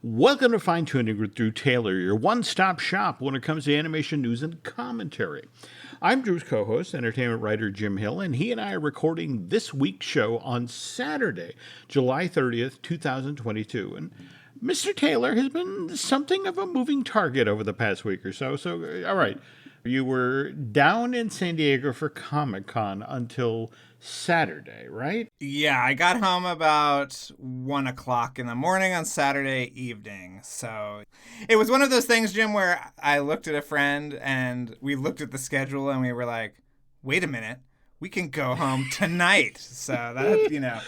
Welcome to Fine Tuning with Drew Taylor, your one-stop shop when it comes to animation news and commentary. I'm Drew's co-host, entertainment writer Jim Hill, and he and I are recording this week's show on Saturday, July 30th, 2022. And Mr. Taylor has been something of a moving target over the past week or so. So, all right, you were down in San Diego for Comic-Con until Saturday, right? Yeah, I got home about 1 o'clock in the morning on Saturday evening. So it was one of those things, Jim, where I looked at a friend and we looked at the schedule and we were like, wait a minute, we can go home tonight. So that,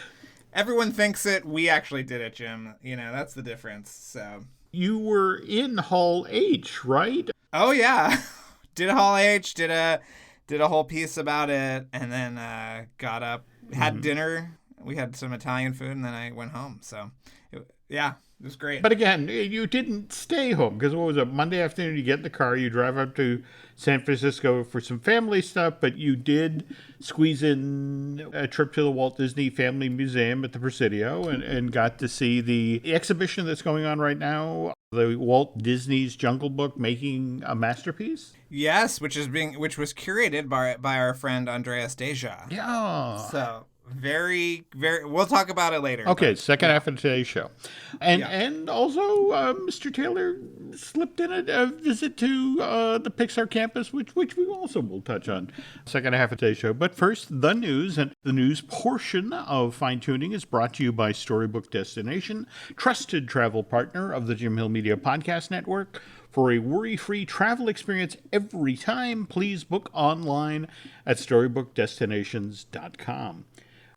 everyone thinks it. We actually did it, Jim. That's the difference. So you were in Hall H, right? Oh, yeah. Did a Hall H, did a whole piece about it, and then got up, had dinner. We had some Italian food, and then I went home. So, it was great. But again, you didn't stay home because what was it? Monday afternoon, you get in the car, you drive up to San Francisco for some family stuff, but you did squeeze in a trip to the Walt Disney Family Museum at the Presidio and got to see the exhibition that's going on right now, the Walt Disney's Jungle Book Making a Masterpiece. Yes, which was curated by our friend Andreas Deja. Yeah. So very, very. We'll talk about it later. Okay, second half of today's show, and also Mr. Taylor slipped in a visit to the Pixar campus, which we also will touch on second half of today's show. But first, the news, and the news portion of Fine Tuning is brought to you by Storybook Destination, trusted travel partner of the Jim Hill Media Podcast Network. For a worry-free travel experience every time, please book online at StorybookDestinations.com.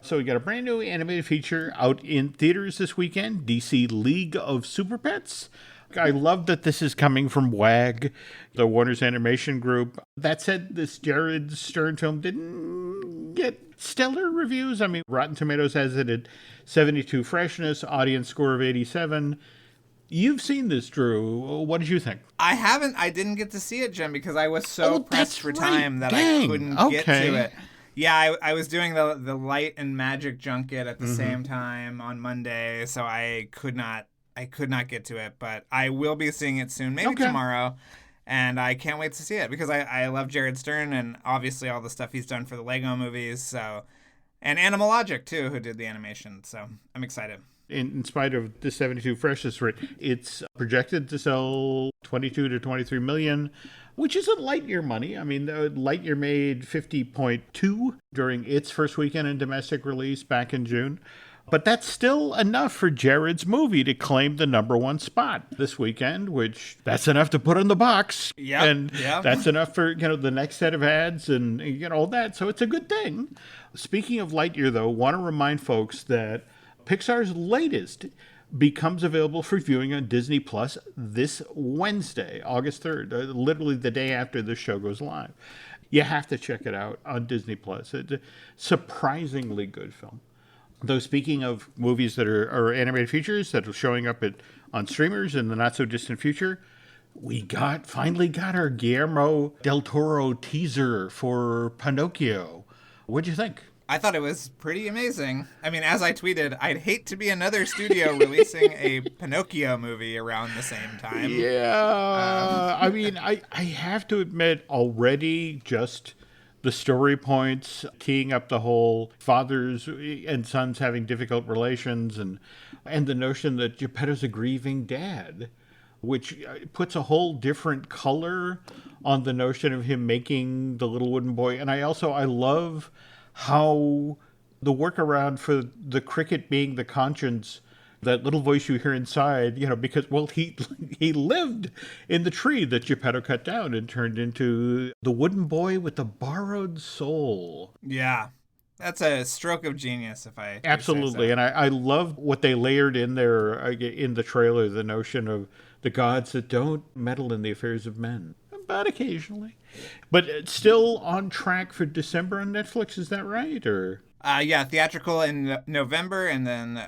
So we got a brand new animated feature out in theaters this weekend, DC League of Super Pets. I love that this is coming from WAG, the Warner's Animation Group. That said, this Jared Stern film didn't get stellar reviews. I mean, Rotten Tomatoes has it at 72 freshness, audience score of 87. You've seen this, Drew. What did you think? I haven't. I didn't get to see it, Jim, because I was so pressed for time that Dang. I couldn't get to it. Yeah, I was doing the Light and Magic junket at the same time on Monday, so I could not get to it, but I will be seeing it soon, maybe tomorrow, and I can't wait to see it because I love Jared Stern and obviously all the stuff he's done for the Lego movies, so, and Animalogic too, who did the animation, so I'm excited. In spite of the 72 freshness rate, it's projected to sell 22 to 23 million, which isn't Lightyear money. I mean, Lightyear made 50.2 during its first weekend in domestic release back in June. But that's still enough for Jared's movie to claim the number one spot this weekend, which that's enough to put in the box. Yep, and that's enough for, the next set of ads and all that. So it's a good thing. Speaking of Lightyear, though, want to remind folks that Pixar's latest becomes available for viewing on Disney Plus this Wednesday, August 3rd, literally the day after the show goes live. You have to check it out on Disney Plus. It's a surprisingly good film. Though speaking of movies that are animated features that are showing up on streamers in the not-so-distant future, we finally got our Guillermo Del Toro teaser for Pinocchio. What'd you think? I thought it was pretty amazing. I mean, as I tweeted, I'd hate to be another studio releasing a Pinocchio movie around the same time. Yeah. I mean, I have to admit already just the story points, teeing up the whole fathers and sons having difficult relations and the notion that Geppetto's a grieving dad, which puts a whole different color on the notion of him making the little wooden boy. And I love how the workaround for the cricket being the conscience, that little voice you hear inside, because, he lived in the tree that Geppetto cut down and turned into the wooden boy with the borrowed soul. Yeah. That's a stroke of genius, if I Absolutely. Say so. And I love what they layered in there in the trailer, the notion of the gods that don't meddle in the affairs of men, but occasionally. But it's still on track for December on Netflix, is that right? Or yeah, theatrical in November and then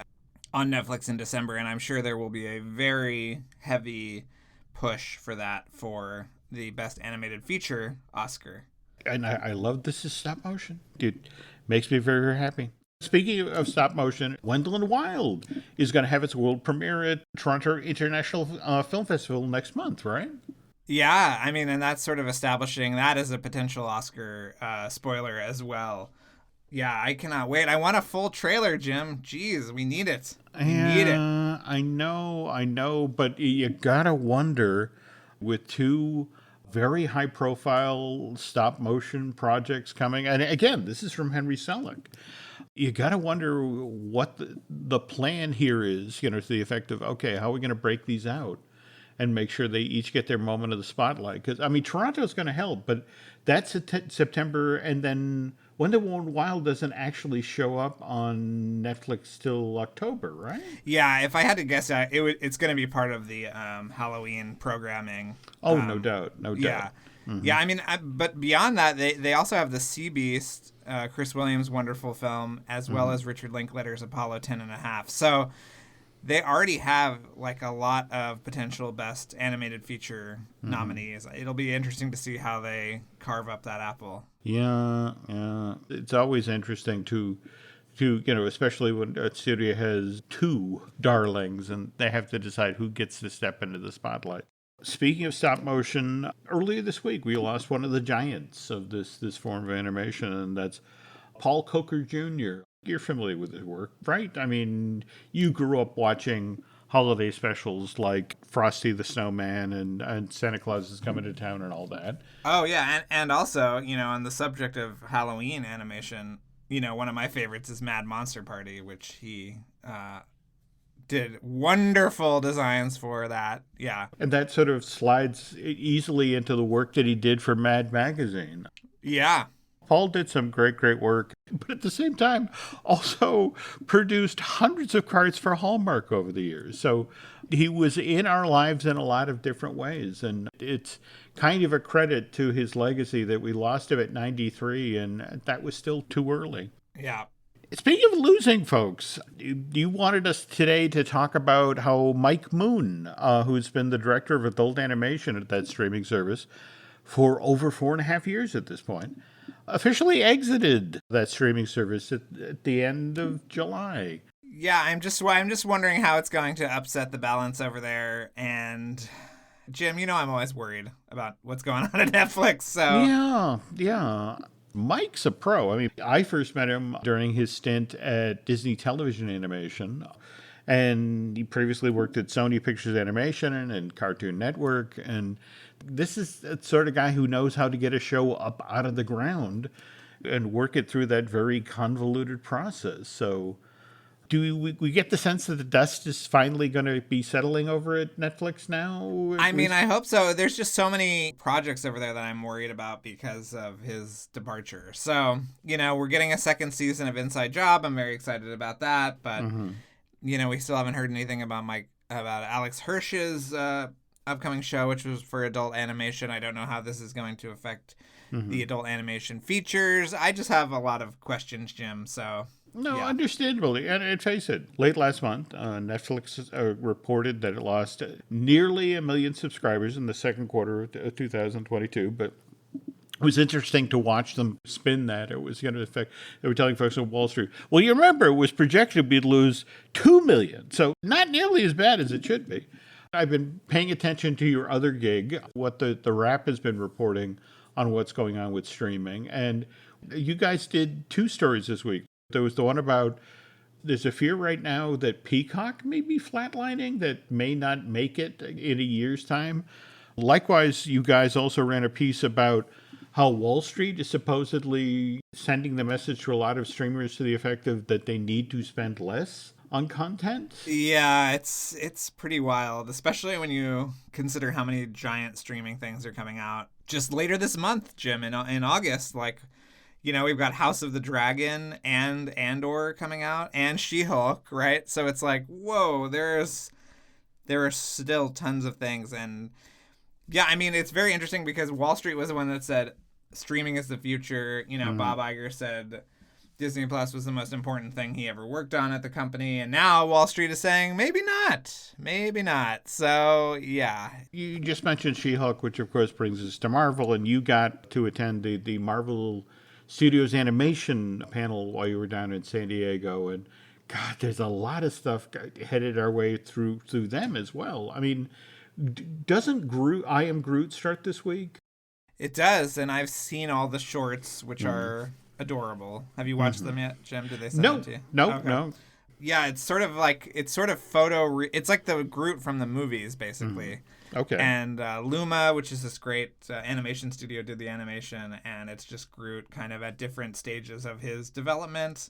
on Netflix in December, and I'm sure there will be a very heavy push for that for the Best Animated Feature Oscar. And I love this is stop motion. Dude, makes me very, very happy. Speaking of stop motion, Wendell Wild is going to have its world premiere at Toronto International Film Festival next month, right? Yeah, I mean, and that's sort of establishing that as a potential Oscar spoiler as well. Yeah, I cannot wait. I want a full trailer, Jim. Jeez, we need it. We need it. I know, but you gotta wonder with two very high profile stop motion projects coming. And again, this is from Henry Selick. You got to wonder what the plan here is, to the effect of, okay, how are we going to break these out and make sure they each get their moment of the spotlight? Because, I mean, Toronto's going to help, but that's September, and then Wendell Wild doesn't actually show up on Netflix till October, right? Yeah, if I had to guess, it's going to be part of the Halloween programming. Oh, no doubt. Yeah. Mm-hmm. Yeah, I mean, but beyond that, they also have the Sea Beast, Chris Williams' wonderful film, as well as Richard Linklater's Apollo 10.5. So they already have like a lot of potential best animated feature nominees. It'll be interesting to see how they carve up that apple. Yeah. It's always interesting to especially when a studio has two darlings and they have to decide who gets to step into the spotlight. Speaking of stop motion, earlier this week we lost one of the giants of this form of animation, and that's Paul Coker Jr. You're familiar with his work, right? I mean, you grew up watching holiday specials like Frosty the Snowman and Santa Claus is Coming to Town and all that. Oh, yeah, and also, on the subject of Halloween animation, one of my favorites is Mad Monster Party, which he did wonderful designs for that. Yeah. And that sort of slides easily into the work that he did for Mad Magazine. Yeah. Paul did some great work, but at the same time also produced hundreds of cards for Hallmark over the years. So he was in our lives in a lot of different ways. And it's kind of a credit to his legacy that we lost him at 93, and that was still too early. Yeah. Speaking of losing folks, you wanted us today to talk about how Mike Moon, who's been the director of adult animation at that streaming service for over 4.5 years at this point, officially exited that streaming service at the end of July. Yeah, I'm just wondering how it's going to upset the balance over there. And Jim, I'm always worried about what's going on at Netflix. So yeah. Mike's a pro. I mean, I first met him during his stint at Disney Television Animation, and he previously worked at Sony Pictures Animation and Cartoon Network. And this is the sort of guy who knows how to get a show up out of the ground and work it through that very convoluted process. So do we get the sense that the dust is finally going to be settling over at Netflix now? I mean, I hope so. There's just so many projects over there that I'm worried about because of his departure. So, we're getting a second season of Inside Job. I'm very excited about that. But, we still haven't heard anything about Alex Hirsch's upcoming show, which was for adult animation. I don't know how this is going to affect the adult animation features. I just have a lot of questions, Jim. So... No, yeah. Understandably. And face it, late last month, Netflix reported that it lost nearly 1 million subscribers in the second quarter of 2022. But it was interesting to watch them spin that. It was going to affect, they were telling folks on Wall Street, well, you remember it was projected to lose 2 million. So not nearly as bad as it should be. I've been paying attention to your other gig, what the Wrap has been reporting on what's going on with streaming. And you guys did 2 stories this week. There was the one about there's a fear right now that Peacock may be flatlining, that may not make it in a year's time. Likewise, you guys also ran a piece about how Wall Street is supposedly sending the message to a lot of streamers to the effect of that they need to spend less on content. Yeah, it's pretty wild, especially when you consider how many giant streaming things are coming out just later this month, Jim, in August. Like, we've got House of the Dragon and Andor coming out, and She-Hulk, right? So it's like, whoa, there are still tons of things. And yeah, I mean, it's very interesting because Wall Street was the one that said streaming is the future. Bob Iger said Disney Plus was the most important thing he ever worked on at the company. And now Wall Street is saying, maybe not. So, yeah. You just mentioned She-Hulk, which of course brings us to Marvel, and you got to attend the Marvel Skydance Animation panel while you were down in San Diego, and God, there's a lot of stuff headed our way through them as well. I mean, doesn't I Am Groot start this week? It does, and I've seen all the shorts, which are adorable. Have you watched them yet, Jim? Did they send them to you? No. Yeah, it's sort of it's like the Groot from the movies, basically. Okay. And Luma, which is this great animation studio, did the animation, and it's just Groot kind of at different stages of his development.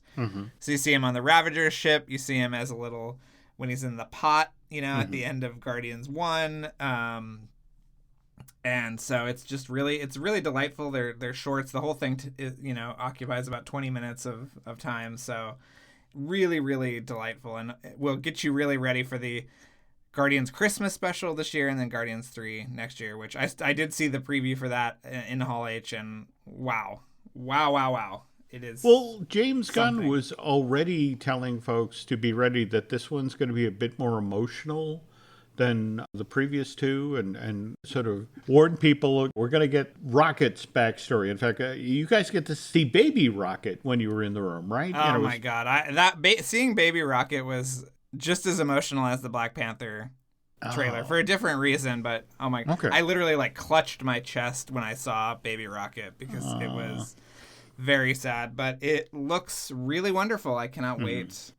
So you see him on the Ravager ship, you see him as when he's in the pot, at the end of Guardians 1. And so it's really delightful. They're shorts. The whole thing, occupies about 20 minutes of time. So really, really delightful, and will get you really ready for the Guardians Christmas special this year, and then Guardians 3 next year, which I did see the preview for that in Hall H, and wow. It is. Well, James Gunn was already telling folks to be ready that this one's going to be a bit more emotional than the previous two, and sort of warned people we're going to get Rocket's backstory. In fact, you guys get to see Baby Rocket when you were in the room, right? Oh my God! Seeing Baby Rocket was just as emotional as the Black Panther trailer for a different reason, but oh my! Okay. I literally clutched my chest when I saw Baby Rocket because it was very sad, but it looks really wonderful. I cannot wait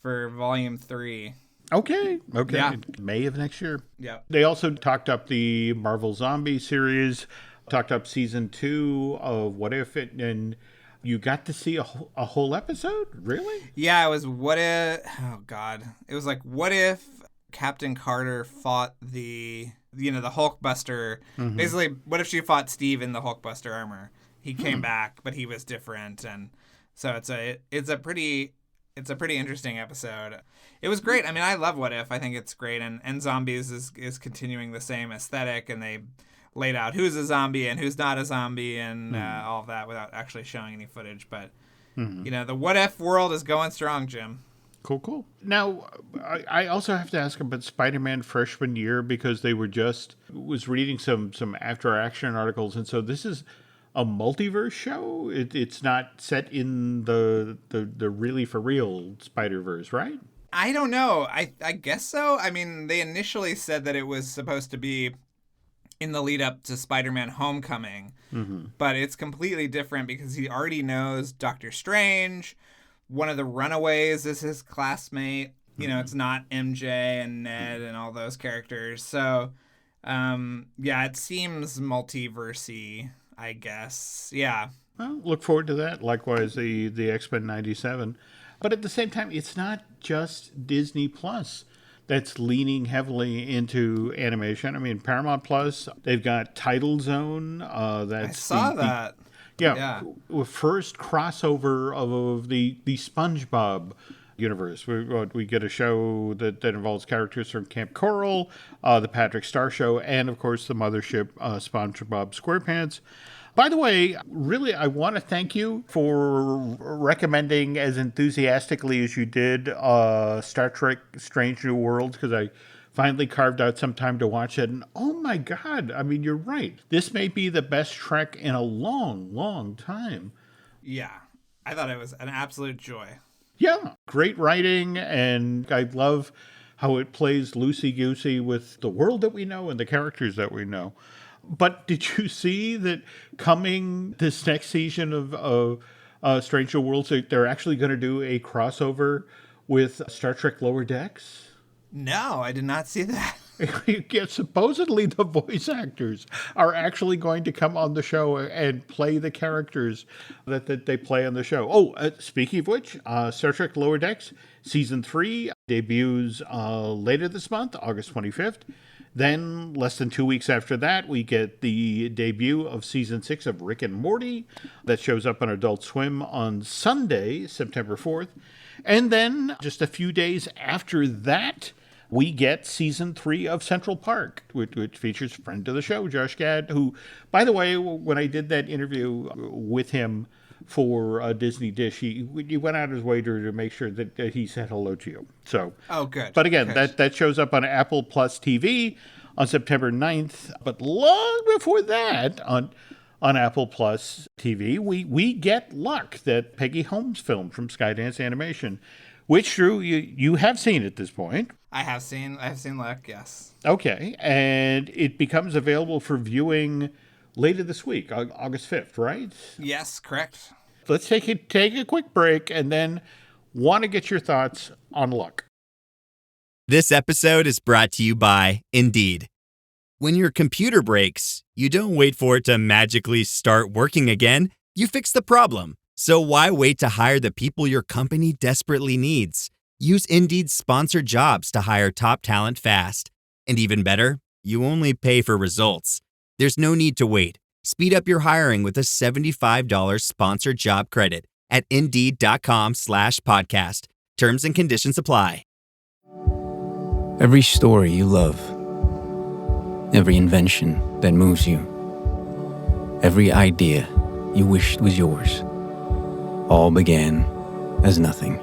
for Volume 3. Okay. Yeah. May of next year. Yeah. They also talked up the Marvel Zombie series, talked up season 2 of What If, and you got to see a whole episode? Really? Yeah, it was what if... Oh, God. It was what if Captain Carter fought the Hulkbuster. Basically, what if she fought Steve in the Hulkbuster armor? He came back, but he was different, and so it's a pretty interesting episode. It was great. I mean, I love What If. I think it's great, and Zombies is continuing the same aesthetic, and they laid out who's a zombie and who's not a zombie, and all of that without actually showing any footage. But the What If world is going strong, Jim. Cool. Now, I also have to ask about Spider-Man freshman year, because they was reading some after action articles, and so this is a multiverse show. It's not set in the really for real Spider-Verse, right? I don't know. I guess so. I mean, they initially said that it was supposed to be in the lead up to Spider-Man Homecoming, but it's completely different because he already knows Doctor Strange. One of the Runaways is his classmate. It's not MJ and Ned and all those characters. So, it seems multiversey, I guess. Yeah. Well, look forward to that. Likewise, the X-Men 97. But at the same time, it's not just Disney Plus that's leaning heavily into animation. I mean, Paramount Plus, they've got Tidal Zone. I saw that. First crossover of the SpongeBob universe. We get a show that involves characters from Camp Coral, the Patrick Star Show, and of course the mothership, SpongeBob SquarePants. By the way, really, I want to thank you for recommending as enthusiastically as you did Star Trek Strange New Worlds, because I finally carved out some time to watch it. And oh my God, I mean, you're right. This may be the best Trek in a long, long time. Yeah, I thought it was an absolute joy. Yeah, great writing, and I love how it plays loosey-goosey with the world that we know and the characters that we know. But did you see that coming this next season of Strange New Worlds, they're actually going to do a crossover with Star Trek Lower Decks? No, I did not see that. Yeah, supposedly the voice actors are actually going to come on the show and play the characters that they play on the show. Oh, speaking of which, Star Trek Lower Decks Season 3 debuts later this month, August 25th. Then, less than 2 weeks after that, we get the debut of Season 6 of Rick and Morty. That shows up on Adult Swim on Sunday, September 4th. And then, just a few days after that, we get Season 3 of Central Park, which features friend of the show, Josh Gad, who, by the way, when I did that interview with him for Disney Dish, he went out of his way to make sure that he said hello to you. So, oh, good. But again, that shows up on Apple Plus TV on September 9th. But long before that, on on Apple Plus TV, we get Luck, that Peggy Holmes film from Skydance Animation, which, Drew, you have seen at this point. I have seen Luck, yes. Okay, and it becomes available for viewing later this week, August 5th, right? Yes, correct. Let's take a quick break and then want to get your thoughts on Luck. This episode is brought to you by Indeed. When your computer breaks, you don't wait for it to magically start working again. You fix the problem. So why wait to hire the people your company desperately needs? Use Indeed's sponsored jobs to hire top talent fast. And even better, you only pay for results. There's no need to wait. Speed up your hiring with a $75 sponsored job credit at Indeed.com/podcast. Terms and conditions apply. Every story you love, every invention that moves you, every idea you wished was yours, all began as nothing.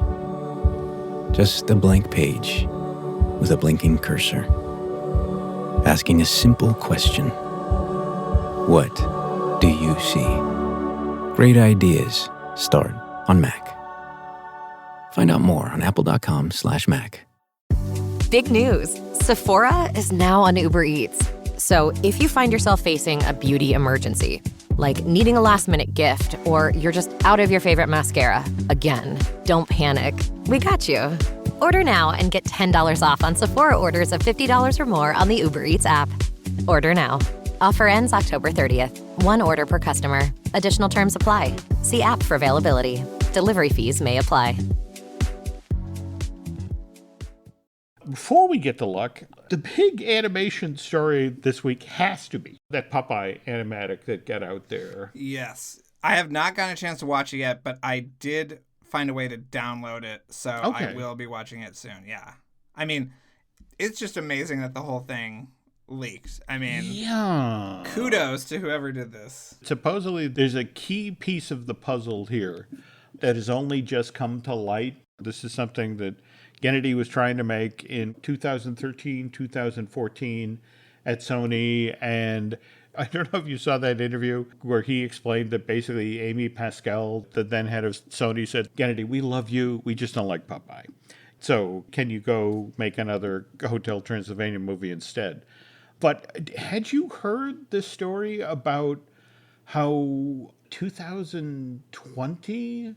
Just a blank page with a blinking cursor, asking a simple question. What do you see? Great ideas start on Mac. Find out more on apple.com/Mac. Big news. Sephora is now on Uber Eats. So if you find yourself facing a beauty emergency, like needing a last-minute gift, or you're just out of your favorite mascara, again, don't panic. We got you. Order now and get $10 off on Sephora orders of $50 or more on the Uber Eats app. Order now. Offer ends October 30th. One order per customer. Additional terms apply. See app for availability. Delivery fees may apply. Before we get to Luck, the big animation story this week has to be that Popeye animatic that got out there. Yes. I have not gotten a chance to watch it yet, but I did find a way to download it, so Okay. I will be watching it soon, yeah. I mean, it's just amazing that the whole thing leaked. I mean, Yeah. kudos to whoever did this. Supposedly, there's a key piece of the puzzle here that has only just come to light. This is something that Kennedy was trying to make in 2013, 2014 at Sony. And I don't know if you saw that interview where he explained that basically Amy Pascal, the then head of Sony, said, Kennedy, we love you. We just don't like Popeye. So can you go make another Hotel Transylvania movie instead? But had you heard this story about how 2020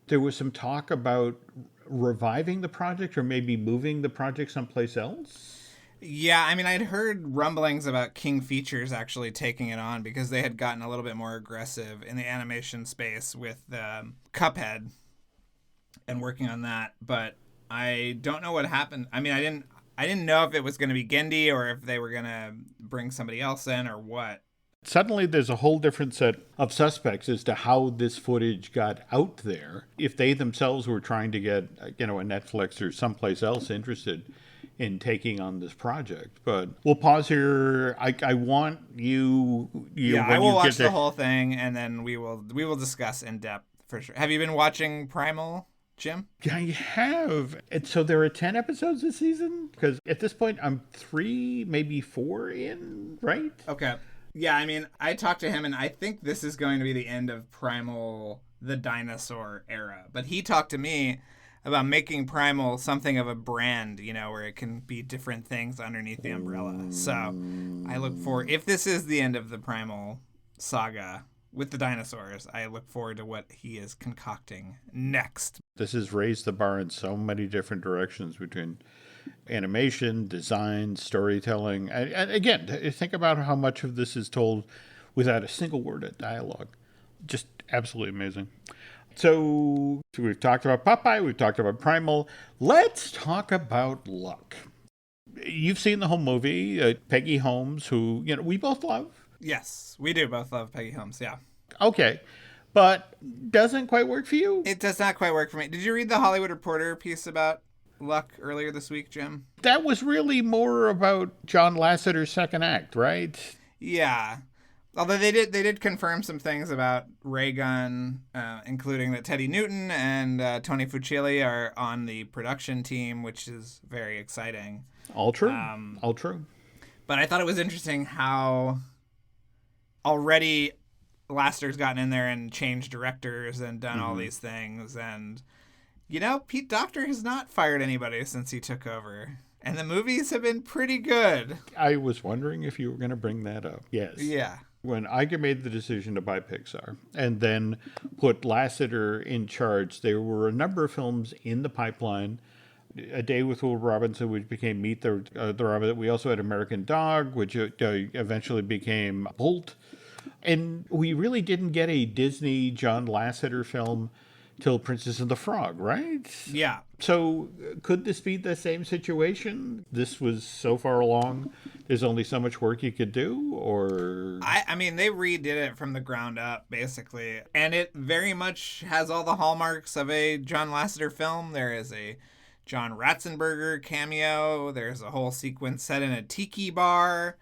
there was some talk about reviving the project or maybe moving the project someplace else? Yeah, I mean, I'd heard rumblings about King Features actually taking it on because they had gotten a little bit more aggressive in the animation space with Cuphead and working on that. But I don't know what happened. I mean, I didn't know if it was going to be Gendy or if they were going to bring somebody else in or what. Suddenly there's a whole different set of suspects as to how this footage got out there. If they themselves were trying to get, a Netflix or someplace else interested in taking on this project. But we'll pause here. I want you yeah, when I will you watch get there, the whole thing and then we will discuss in depth for sure. Have you been watching Primal, Jim? I have. And so there are 10 episodes this season? Because at this point I'm 3, maybe 4 in, right? Okay. Yeah, I mean, I talked to him, and I think this is going to be the end of Primal, the dinosaur era. But he talked to me about making Primal something of a brand, where it can be different things underneath the umbrella. So I look forward, if this is the end of the Primal saga with the dinosaurs, I look forward to what he is concocting next. This has raised the bar in so many different directions between animation, design, storytelling. And again, think about how much of this is told without a single word of dialogue. Just absolutely amazing. So we've talked about Popeye, we've talked about Primal. Let's talk about Luck. You've seen the whole movie. Peggy Holmes, who, we both love. Yes, we do both love Peggy Holmes, yeah. Okay, but doesn't quite work for you? It does not quite work for me. Did you read the Hollywood Reporter piece about Luck earlier this week, Jim? That was really more about John Lasseter's second act, right? Yeah. Although they did confirm some things about Ray Gun, including that Teddy Newton and Tony Fucilli are on the production team, which is very exciting. All true. All true. But I thought it was interesting how already Lasseter's gotten in there and changed directors and done all these things. And, Pete Docter has not fired anybody since he took over. And the movies have been pretty good. I was wondering if you were going to bring that up. Yes. Yeah. When Iger made the decision to buy Pixar and then put Lasseter in charge, there were a number of films in the pipeline. A Day with Will Robinson, which became Meet the Robot. We also had American Dog, which eventually became Bolt. And we really didn't get a Disney John Lasseter film till Princess and the Frog, right? Yeah. So could this be the same situation? This was so far along, there's only so much work you could do, or... I mean, they redid it from the ground up, basically. And it very much has all the hallmarks of a John Lasseter film. There is a John Ratzenberger cameo. There's a whole sequence set in a tiki bar.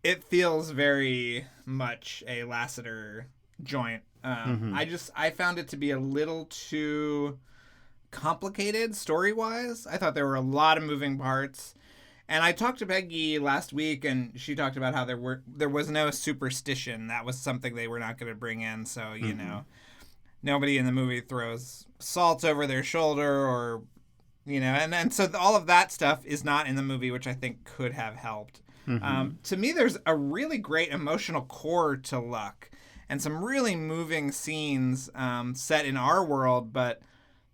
It feels very much a Lasseter joint. I found it to be a little too complicated story-wise. I thought there were a lot of moving parts. And I talked to Peggy last week, and she talked about how there was no superstition. That was something they were not going to bring in. So, nobody in the movie throws salt over their shoulder or, and so all of that stuff is not in the movie, which I think could have helped. To me, there's a really great emotional core to Luck and some really moving scenes set in our world. But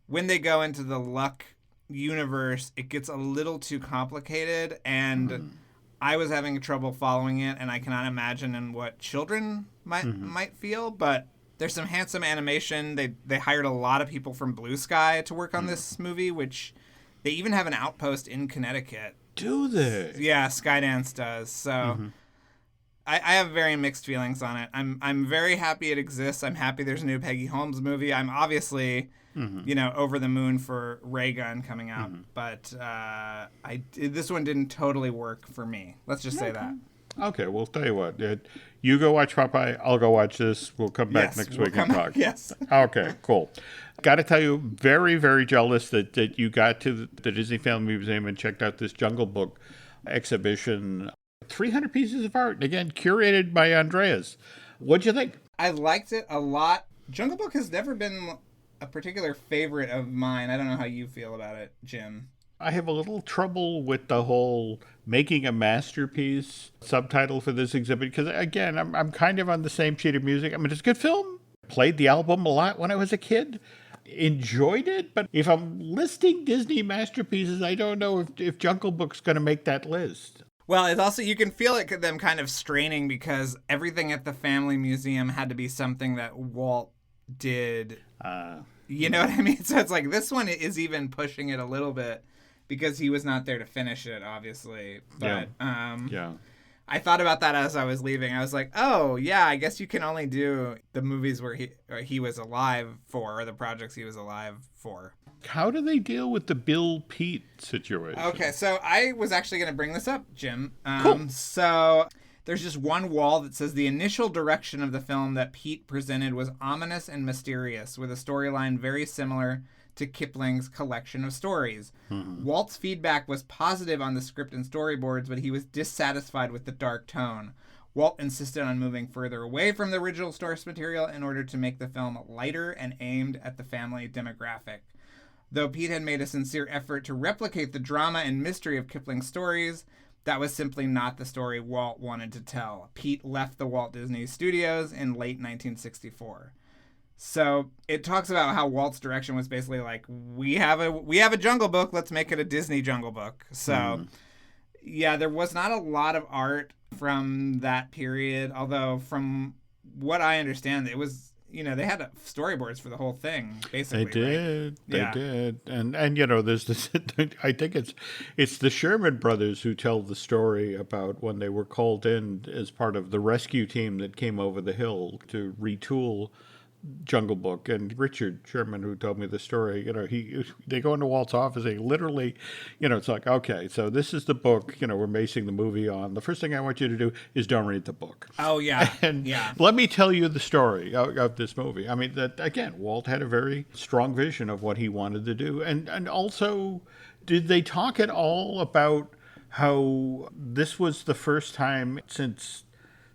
when they go into the Luck universe, it gets a little too complicated, and I was having trouble following it, and I cannot imagine in what children might feel. But there's some handsome animation. They hired a lot of people from Blue Sky to work on this movie, which they even have an outpost in Connecticut. Do they? Yeah, Skydance does. So I have very mixed feelings on it. I'm very happy it exists. I'm happy there's a new Peggy Holmes movie. I'm obviously, over the moon for Ray Gun coming out. But this one didn't totally work for me. Let's just say that. Okay, well, tell you what. You go watch Popeye. I'll go watch this. We'll come back next week and talk. Yes. Okay, cool. Got to tell you, very, very jealous that you got to the Disney Family Museum and checked out this Jungle Book exhibition. 300 pieces of art, again, curated by Andreas. What'd you think? I liked it a lot. Jungle Book has never been a particular favorite of mine. I don't know how you feel about it, Jim. I have a little trouble with the whole making a masterpiece subtitle for this exhibit because, again, I'm kind of on the same sheet of music. I mean, it's a good film. Played the album a lot when I was a kid. Enjoyed it, but if I'm listing Disney masterpieces, I don't know if Jungle Book's going to make that list. Well, it's also, you can feel them kind of straining because everything at the Family Museum had to be something that Walt did. You know what I mean? So it's like this one is even pushing it a little bit because he was not there to finish it, obviously. But I thought about that as I was leaving. I was like, oh, yeah, I guess you can only do the movies where he was alive for, or the projects he was alive for. How do they deal with the Bill Pete situation? Okay, so I was actually going to bring this up, Jim. Cool. So there's just one wall that says the initial direction of the film that Pete presented was ominous and mysterious, with a storyline very similar to Kipling's collection of stories. Walt's feedback was positive on the script and storyboards, but he was dissatisfied with the dark tone. Walt insisted on moving further away from the original source material in order to make the film lighter and aimed at the family demographic. Though Pete had made a sincere effort to replicate the drama and mystery of Kipling's stories, that was simply not the story Walt wanted to tell. Pete left the Walt Disney Studios in late 1964. So it talks about how Walt's direction was basically like, we have a Jungle Book, let's make it a Disney Jungle Book. So yeah, there was not a lot of art from that period, although from what I understand, it was, they had storyboards for the whole thing, basically. They did. And there's this, I think it's the Sherman brothers who tell the story about when they were called in as part of the rescue team that came over the hill to retool Jungle Book, and Richard Sherman, who told me the story, they go into Walt's office, they literally, it's like, okay, so this is the book, we're basing the movie on. The first thing I want you to do is don't read the book. Oh, yeah. And let me tell you the story of this movie. I mean, that again, Walt had a very strong vision of what he wanted to do. And also, did they talk at all about how this was the first time since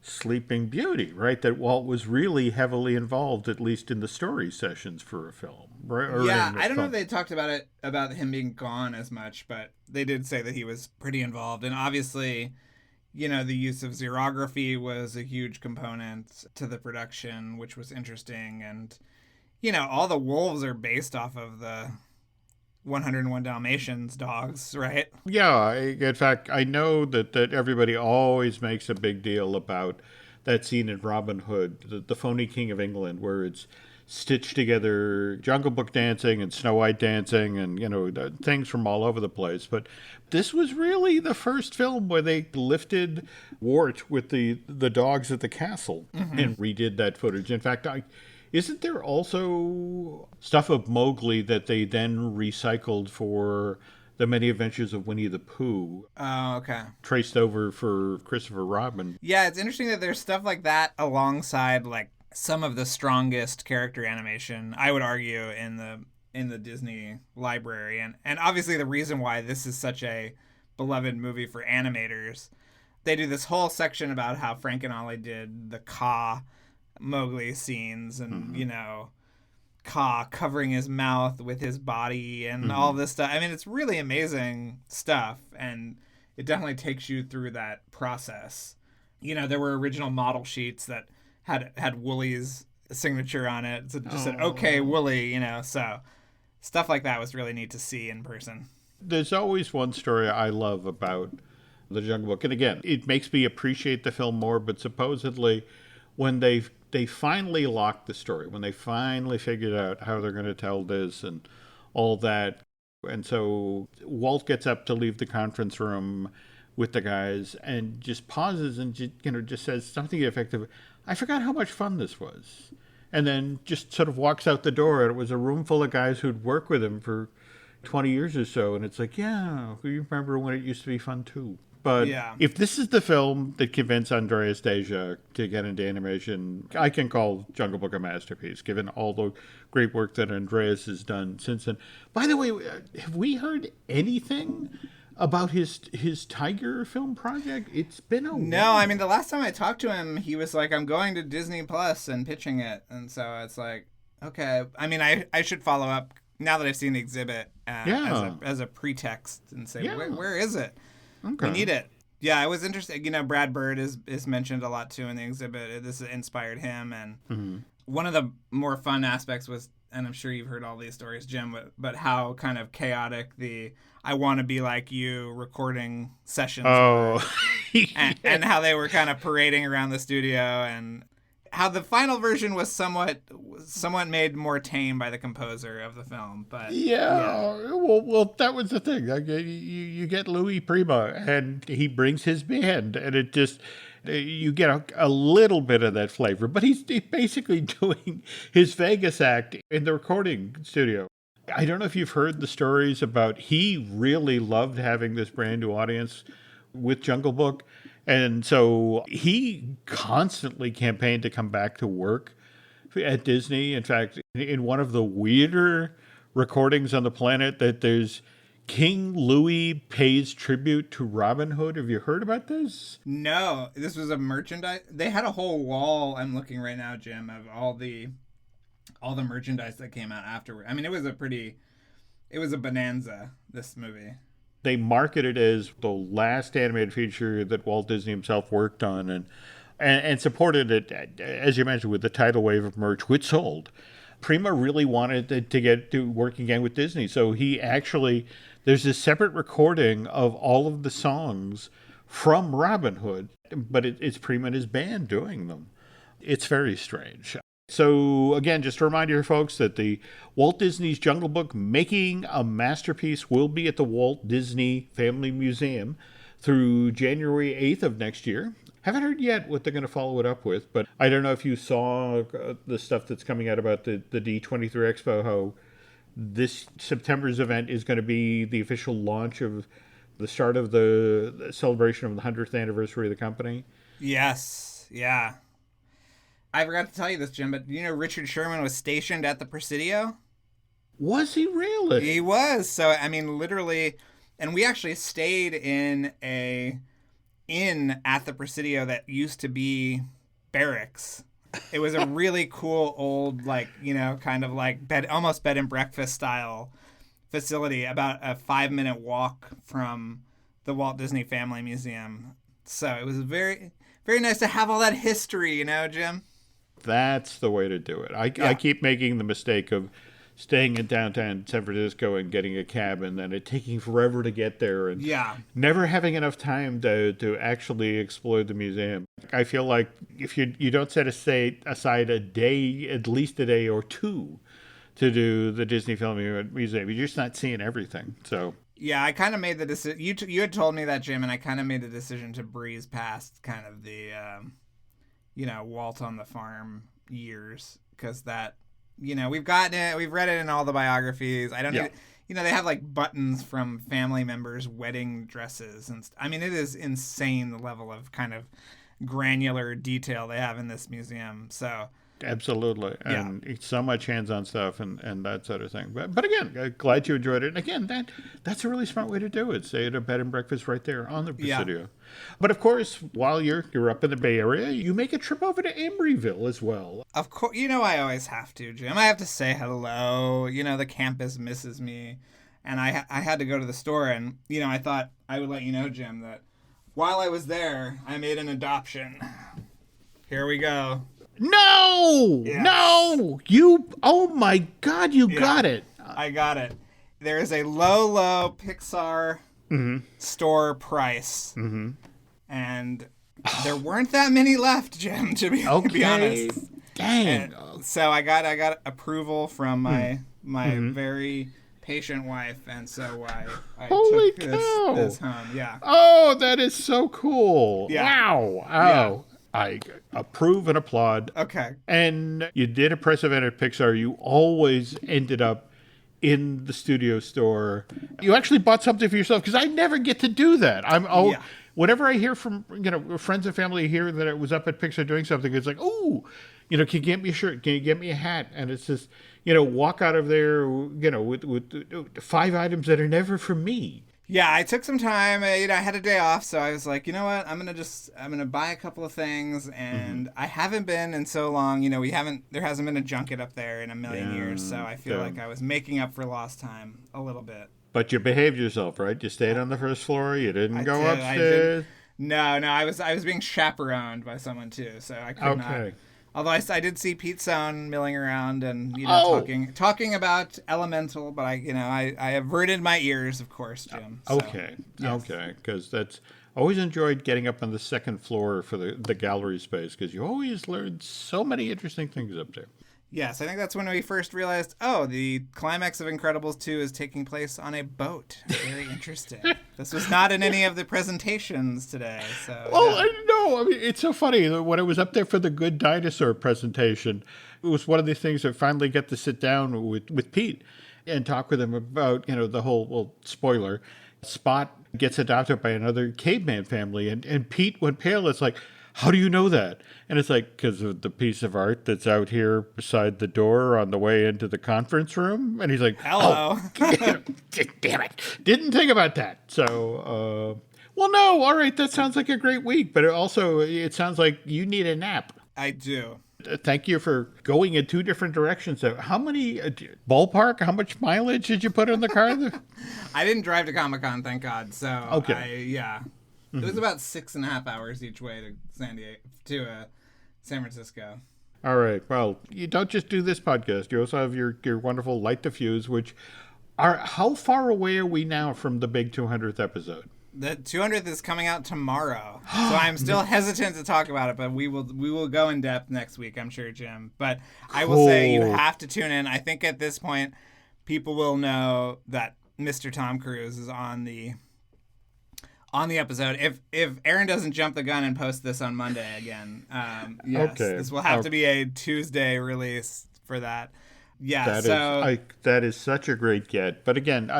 Sleeping Beauty, right? That Walt was really heavily involved, at least in the story sessions for a film. Right? Yeah, I don't know if they talked about it, about him being gone as much, but they did say that he was pretty involved. And obviously, the use of xerography was a huge component to the production, which was interesting. And, all the wolves are based off of the 101 Dalmatians dogs, right? Yeah, in fact, I know that everybody always makes a big deal about that scene in Robin Hood, the phony King of England, where it's stitched together Jungle Book dancing and Snow White dancing and, things from all over the place. But this was really the first film where they lifted Wart with the dogs at the castle and redid that footage. In fact, isn't there also stuff of Mowgli that they then recycled for The Many Adventures of Winnie the Pooh? Oh, okay. Traced over for Christopher Robin. Yeah, it's interesting that there's stuff like that alongside some of the strongest character animation, I would argue, in the Disney library. And obviously the reason why this is such a beloved movie for animators. They do this whole section about how Frank and Ollie did the Kaa Mowgli scenes and, Kaa covering his mouth with his body and all this stuff. I mean, it's really amazing stuff, and it definitely takes you through that process. There were original model sheets that had Woolie's signature on it. So it just said, okay, Woolie, so stuff like that was really neat to see in person. There's always one story I love about The Jungle Book. And again, it makes me appreciate the film more, but supposedly when they finally locked the story, when they finally figured out how they're going to tell this and all that, and so Walt gets up to leave the conference room with the guys and just pauses and just says something effective. I forgot how much fun this was. And then just sort of walks out the door, and it was a room full of guys who'd worked with him for 20 years or so. And it's like, yeah, we remember when it used to be fun too. But if this is the film that convinced Andreas Deja to get into animation, I can call Jungle Book a masterpiece, given all the great work that Andreas has done since then. By the way, have we heard anything about his Tiger film project? It's been a while. No, I mean, the last time I talked to him, he was like, I'm going to Disney Plus and pitching it. And so it's like, okay. I mean, I should follow up now that I've seen the exhibit as a pretext and say, where is it? Okay. We need it. Yeah, I was interested. Brad Bird is mentioned a lot too in the exhibit. This inspired him. And one of the more fun aspects was, and I'm sure you've heard all these stories, Jim, but how kind of chaotic the I Want to Be Like You recording sessions were. And how they were kind of parading around the studio, and how the final version was somewhat made more tame by the composer of the film. But well, that was the thing. You get Louis Prima, and he brings his band, and it just you get a little bit of that flavor. But he's basically doing his Vegas act in the recording studio. I don't know if you've heard the stories about he really loved having this brand new audience with Jungle Book. And so he constantly campaigned to come back to work at Disney. In fact, in one of the weirder recordings on the planet, that there's King Louis pays tribute to Robin Hood. Have you heard about this? No, this was a merchandise. They had a whole wall, I'm looking right now, Jim, of all the merchandise that came out afterward. I mean, it was a bonanza, this movie. They marketed it as the last animated feature that Walt Disney himself worked on, and supported it, as you mentioned, with the tidal wave of merch, which sold. Prima really wanted to get to work again with Disney, so he actually, there's a separate recording of all of the songs from Robin Hood, but it's Prima and his band doing them. It's very strange. So, again, just a reminder, folks, that the Walt Disney's Jungle Book Making a Masterpiece will be at the Walt Disney Family Museum through January 8th of next year. Haven't heard yet what they're going to follow it up with, but I don't know if you saw the stuff that's coming out about the D23 Expo, how this September's event is going to be the official launch of the start of the celebration of the 100th anniversary of the company. Yes, yeah. I forgot to tell you this, Jim, but Richard Sherman was stationed at the Presidio? Was he really? He was. So, I mean, literally, and we actually stayed in inn at the Presidio that used to be barracks. It was a really cool old, like, you know, kind of like almost bed and breakfast style facility, about a 5-minute walk from the Walt Disney Family Museum. So it was very, very nice to have all that history, you know, Jim? That's the way to do it. I keep making the mistake of staying in downtown San Francisco and getting a cab, and then it taking forever to get there, and never having enough time to actually explore the museum. I feel like if you don't set aside a day, at least a day or two, to do the Disney Family Museum, you're just not seeing everything. So yeah, I kind of made the decision. You had told me that, Jim, and I kind of made the decision to breeze past kind of the Walt on the Farm years, because that, you know, we've gotten it, we've read it in all the biographies. I don't need, you know, they have like buttons from family members' wedding dresses, and I mean, it is insane the level of kind of granular detail they have in this museum. So absolutely, and it's so much hands-on stuff and that sort of thing. But again, glad you enjoyed it. And again, that's a really smart way to do it. Stay at a bed and breakfast right there on the Presidio. But of course, while you're up in the Bay Area, you make a trip over to Embryville as well. Of course, you know, I always have to, Jim. I have to say hello. You know, the campus misses me, and I had to go to the store, and you know, I thought I would let you know, Jim, that while I was there, I made an adoption. Here we go. No! Yes. No! Oh my God, you got it. I got it. There is a low Pixar store price. Mm-hmm. And there weren't that many left, Jim, to be honest. Dang. And so I got approval from my very patient wife, and so I Holy took cow. this home. Yeah. Oh, that is so cool. Yeah. Wow. Oh. Yeah. I approve and applaud. Okay. And you did a press event at Pixar. You always ended up in the studio store. You actually bought something for yourself, because I never get to do that. Whenever I hear from, you know, friends and family here that it was up at Pixar doing something, it's like, oh, you know, can you get me a shirt? Can you get me a hat? And it's just, you know, walk out of there, you know, with 5 items that are never for me. Yeah, I took some time. I had a day off, so I was like, you know what? I'm gonna buy a couple of things, and I haven't been in so long. You know, there hasn't been a junket up there in a million years, so I feel like I was making up for lost time a little bit. But you behaved yourself, right? You stayed on the first floor. You didn't go upstairs. No, I was being chaperoned by someone too, so I could not. Although I did see Pete Sohn milling around and, you know, talking about Elemental, but I averted my ears, of course, Jim. So, okay, because that's always enjoyed getting up on the second floor for the gallery space, because you always learn so many interesting things up there. Yes, I think that's when we first realized, the climax of Incredibles 2 is taking place on a boat. Very interesting. This was not in any of the presentations today. So, no, I mean, it's so funny. When I was up there for the Good Dinosaur presentation, it was one of the things that finally got to sit down with Pete and talk with him about, you know, the whole, spoiler, Spot gets adopted by another caveman family, and Pete went pale. It's like, how do you know that? And it's like, because of the piece of art that's out here beside the door on the way into the conference room. And he's like, hello. Damn it. Didn't think about that. So, no, all right, that sounds like a great week. But it sounds like you need a nap. I do. Thank you for going in 2 different directions. How many, ballpark, how much mileage did you put in the car? I didn't drive to Comic-Con, thank God. So, okay. It was about 6.5 hours each way to San Francisco. All right. Well, you don't just do this podcast. You also have your wonderful Light the Fuse, which how far away are we now from the big 200th episode? The 200th is coming out tomorrow, so I'm still hesitant to talk about it, but we will go in depth next week, I'm sure, Jim. But I will say you have to tune in. I think at this point, people will know that Mr. Tom Cruise is on the episode. If Aaron doesn't jump the gun and post this on Monday again, yes, this will have to be a Tuesday release for that. Yeah, that is such a great get. But again,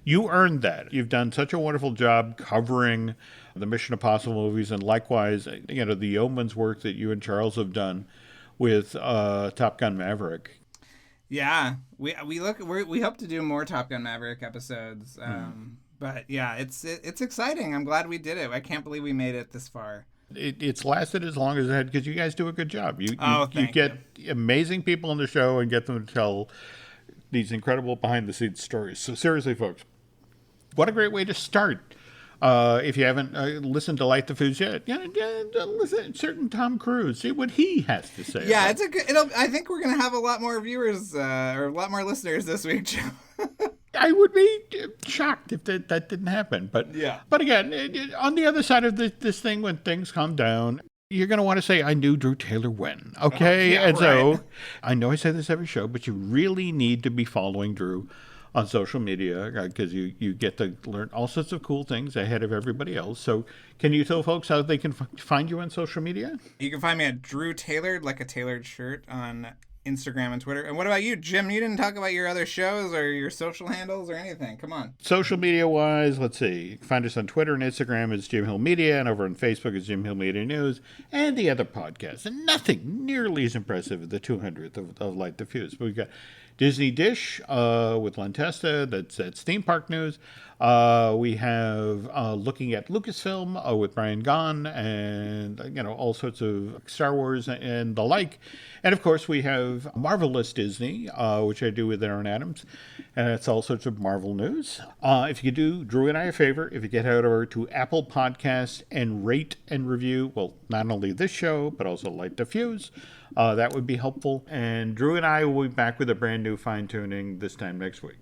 you earned that. You've done such a wonderful job covering the Mission Impossible movies, and likewise, you know, the yeoman's work that you and Charles have done with Top Gun Maverick. Yeah, we hope to do more Top Gun Maverick episodes. But yeah, it's exciting. I'm glad we did it. I can't believe we made it this far. It's lasted as long as it had because you guys do a good job. You Thank get amazing people on the show and get them to tell these incredible behind-the-scenes stories. So seriously, folks, what a great way to start. If you haven't listened to Light the Fuse yet, listen to certain Tom Cruise. See what he has to say. Yeah, it's a good. I think we're gonna have a lot more viewers or a lot more listeners this week, Joe. I would be shocked if that didn't happen. But yeah. But again, on the other side of this thing, when things calm down, you're going to want to say, I knew Drew Taylor when. Okay? Yeah, and right. so I know I say this every show, but you really need to be following Drew on social media because you get to learn all sorts of cool things ahead of everybody else. So can you tell folks how they can find you on social media? You can find me at Drew Tailored, like a tailored shirt, on Instagram and Twitter. And what about you, Jim? You didn't talk about your other shows or your social handles or anything. Come on. Social media wise, let's see. You can find us on Twitter and Instagram as Jim Hill Media, and over on Facebook as Jim Hill Media News, and the other podcasts. And nothing nearly as impressive as the 200th of Light the Fuse. But we've got Disney Dish with Len Testa. That's theme park news. We have looking at Lucasfilm with Brian Gahn, and all sorts of Star Wars and the like. And of course, we have Marvelous Disney, which I do with Aaron Adams, and that's all sorts of Marvel news. If you could do Drew and I a favor, if you get out over to Apple Podcasts and rate and review, well, not only this show, but also Light the Fuse, that would be helpful. And Drew and I will be back with a brand new fine tuning this time next week.